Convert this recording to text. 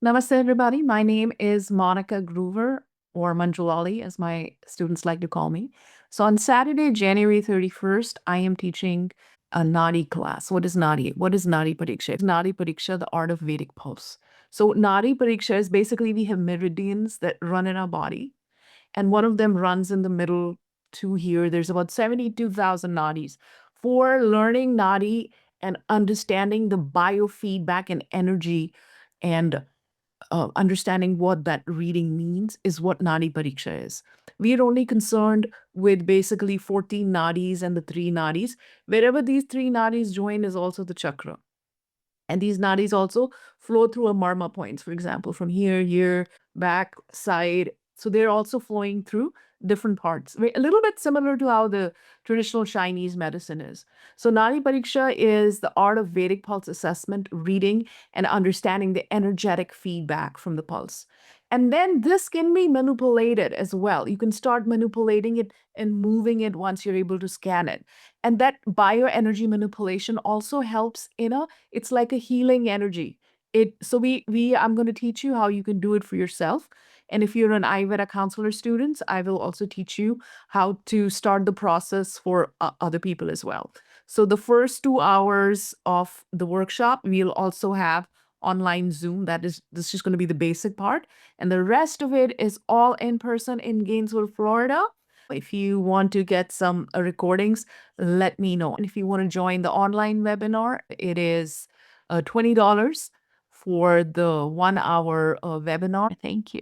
Namaste, everybody. My name is Monica Groover, or Manjulali, as my students like to call me. So on Saturday, January 31st, I am teaching a nadi class. What is nadi? What is nadi pariksha? Nadi pariksha, the art of Vedic pulse. So nadi pariksha is basically we have meridians that run in our body, and one of them runs in the middle to here. There's about 72,000 nadis. For learning nadi and understanding the biofeedback and energy and understanding what that reading means is what nadi pariksha is. We are only concerned with basically 14 nadis and the three nadis. Wherever these three nadis join is also the chakra. And these nadis also flow through a marma points, for example, from here, back, side. So they're also flowing through different parts. A little bit similar to how the traditional Chinese medicine is. So Nadi Pariksha is the art of Vedic pulse assessment, reading and understanding the energetic feedback from the pulse. And then this can be manipulated as well. You can start manipulating it and moving it once you're able to scan it. And that bioenergy manipulation also helps in a it's like a healing energy. It so we I'm going to teach you how you can do it for yourself. And if you're an Ayurveda counselor students, I will also teach you how to start the process for other people as well. So the first 2 hours of the workshop, we'll also have online Zoom. This is just going to be the basic part. And the rest of it is all in person in Gainesville, Florida. If you want to get some recordings, let me know. And if you want to join the online webinar, it is $20 for the 1 hour webinar. Thank you.